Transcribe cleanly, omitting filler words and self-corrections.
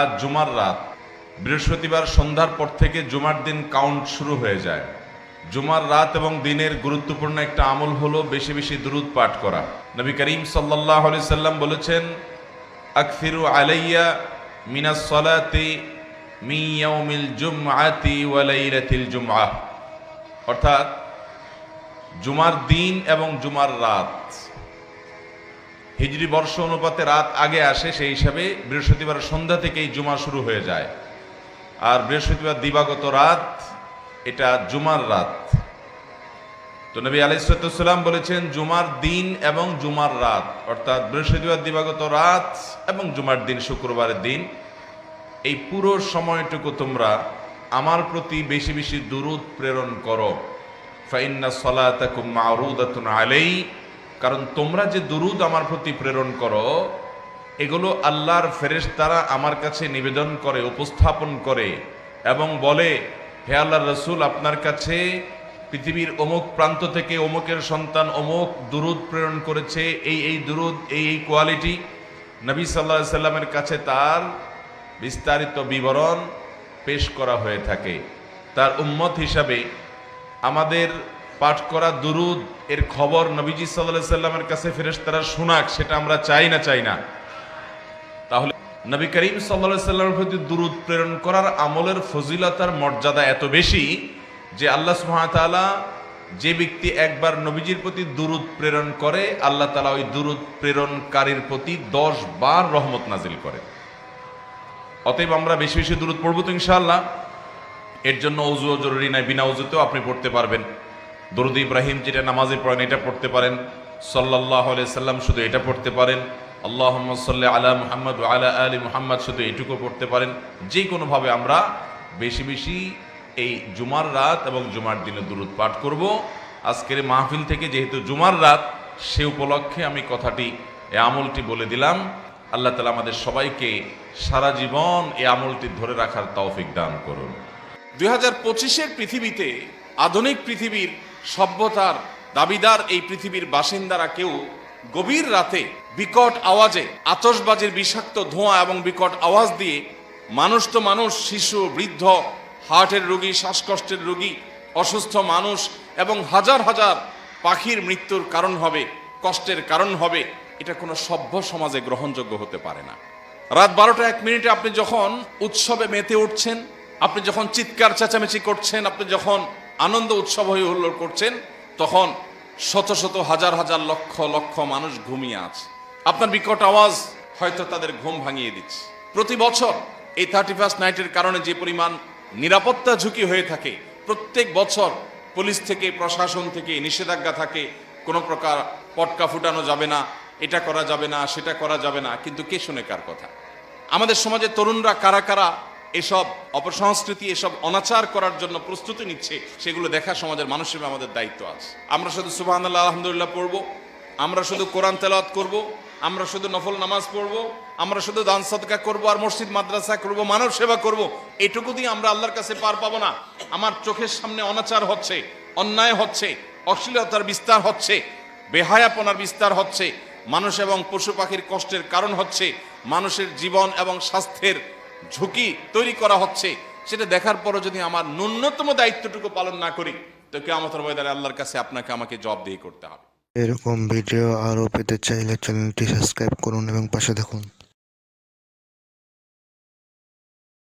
আজ জুমার রাত, বৃহস্পতিবার সন্ধ্যার পর থেকে জুমার দিন কাউন্ট শুরু হয়ে যায়। জুমার রাত এবং দিনের গুরুত্বপূর্ণ একটা আমল হলো বেশি বেশি দুরূদ পাঠ করা। নবী করিম সাল্লাল্লাহু আলাইহি সাল্লাম বলেছেন, আকসিরু আলাইয়া মিনাস সালাতি মিন ইয়াউমিল জুমআতি ওয়া লাইলাতিল জুমআহ, অর্থাৎ জুমার দিন এবং জুমার রাত, হিজরি বর্ষ অনুপাতে রাত আগে আসে, সেই হিসাবে বৃহস্পতিবার সন্ধ্যা থেকেই জুমা শুরু হয়ে যায়। আর বৃহস্পতিবার দিবাগত রাত, এটা জুমার রাত। তো নবী আলাইহিস সালাম বলেছেন, জুমার দিন এবং জুমার রাত, অর্থাৎ বৃহস্পতিবার দিবাগত রাত এবং জুমার দিন শুক্রবারের দিন, এই পুরো সময়টুকু তোমরা আমার প্রতি বেশি বেশি দুরূদ প্রেরণ করো। ফাইন্না সালাতাকুম মা'রুদাতুন আলাই, কারণ তোমরা যে দুরূদ আমার প্রতি প্রেরণ করো, এগুলো আল্লাহর ফেরেশতারা আমার কাছে নিবেদন করে, উপস্থাপন করে এবং বলে, হে আল্লাহর রাসূল, আপনার কাছে পৃথিবীর অমুক প্রান্ত থেকে অমুকের সন্তান অমুক দুরূদ প্রেরণ করেছে, এই দুরূদ, এই কোয়ালিটি। নবী সাল্লাল্লাহু আলাইহি সাল্লামের কাছে তার বিস্তারিত বিবরণ পেশ করা হয়ে থাকে। তার উম্মত হিসাবে আমাদের পাঠ করা দুরূদ এর খবর নবীজি সাল্লাল্লাহু আলাইহি সাল্লামের কাছে ফেরেশতারা শোনাক, সেটা আমরা চাই না তাহলে নবী করিম সাল্লাল্লাহু আলাইহি সাল্লামের প্রতি দুরূদ প্রেরণ করার আমলের ফজিলতার মর্যাদা এত বেশি যে আল্লাহ সুবহানাহু ওয়া তাআলা, যে ব্যক্তি একবার নবীজির প্রতি দুরূদ প্রেরণ করে, আল্লাহ তাআলা ওই দুরূদ প্রেরণকারীর প্রতি 10 বার রহমত নাজিল করে। অতএব আমরা বেশি বেশি দুরূদ পড়ব তো ইনশাআল্লাহ। এর জন্য ওযুও জরুরি নাই, বিনা ওযুতেও আপনি পড়তে পারবেন। দরুদ ইব্রাহিম যেটা নামাজে পড়েন এটা পড়তে পারেন, সাল্লাল্লাহু আলাইহি সাল্লাম শুধু এটা পড়তে পারেন, আল্লাহুম্মা সাল্লি আলা মুহাম্মদ ওয়া আলা আলি মুহাম্মদ শুধু এটুকু পড়তে পারেন। যে কোনোভাবে আমরা বেশি বেশি এই জুমার রাত এবং জুমার দিনে দুরূদ পাঠ করব। আজকের মাহফিল থেকে যেহেতু জুমার রাত, সে উপলক্ষে আমি কথাটি, এই আমলটি বলে দিলাম। আল্লাহ তাআলা আমাদের সবাইকে সারা জীবন এই আমলটি ধরে রাখার তৌফিক দান করুন। 2025-এর পৃথিবীতে, আধুনিক পৃথিবীর সভ্যতার দাবিদার এই পৃথিবীর বাসিন্দারা কেউ গভীর রাতে বিকট আওয়াজে, আতশবাজির বিষাক্ত ধোঁয়া এবং বিকট আওয়াজ দিয়ে মানুষ তো মানুষ, শিশু, বৃদ্ধ, হার্টের রোগী, শ্বাসকষ্টের রোগী, অসুস্থ মানুষ এবং হাজার হাজার পাখির মৃত্যুর কারণ হবে, কষ্টের কারণ হবে, এটা কোনো সভ্য সমাজে গ্রহণযোগ্য হতে পারে না। রাত 12টা 1 মিনিটে আপনি যখন উৎসবে মেতে উঠছেন, আপনি যখন চিৎকার চেঁচামেচি করছেন, আপনি যখন আনন্দ উৎসব হয়ে হুল্লোড় করছেন, তখন শত শত হাজার হাজার লক্ষ লক্ষ মানুষ ঘুমিয়ে আছে। আপনার বিকট আওয়াজ হয়তো তাদের ঘুম ভাঙিয়ে দিচ্ছে। প্রতি বছর এই 31st নাইটের কারণে যে পরিমাণ নিরাপত্তা ঝুঁকি হয়ে থাকে, প্রত্যেক বছর পুলিশ থেকে, প্রশাসন থেকে নিষেধাজ্ঞা থাকে, কোনো প্রকার পটকা ফুটানো যাবে না, এটা করা যাবে না, সেটা করা যাবে না, কিন্তু কে শুনে কার কথা? আমাদের সমাজের তরুণরা কারা কারা এসব অপসংস্কৃতি, এসব অনাচার করার জন্য প্রস্তুতি নিচ্ছে, সেগুলো দেখা সমাজের মানুষ হিসেবে আমাদের দায়িত্ব আছে। আমরা শুধু সুবহানাল্লাহ আলহামদুলিল্লাহ পড়বো, আমরা শুধু কোরআন তেলাওয়াত করব, আমরা শুধু নফল নামাজ পড়বো, আমরা শুধু দান সদকা করবো আর মসজিদ মাদ্রাসা করব, মানব সেবা করব, এটুকু দিয়ে আমরা আল্লাহর কাছে পার পাবো না। আমার চোখের সামনে অনাচার হচ্ছে, অন্যায় হচ্ছে, অশ্লীলতার বিস্তার হচ্ছে, বেহায়াপনার বিস্তার হচ্ছে, মানুষ এবং পশু পাখির কষ্টের কারণ হচ্ছে, মানুষের জীবন এবং স্বাস্থ্যের ঝুঁকি তৈরি করা হচ্ছে, সেটা দেখার পরও যদি আমার ন্যূনতম দায়িত্বটুকু পালন না করি, তো কিয়ামতের ময়দানে আল্লাহর কাছে আপনাকে আমাকে জবাবদিহি করতে হবে। এরকম ভিডিও আরও পেতে চাইলে চ্যানেলটি সাবস্ক্রাইব করুন এবং পাশে থাকুন।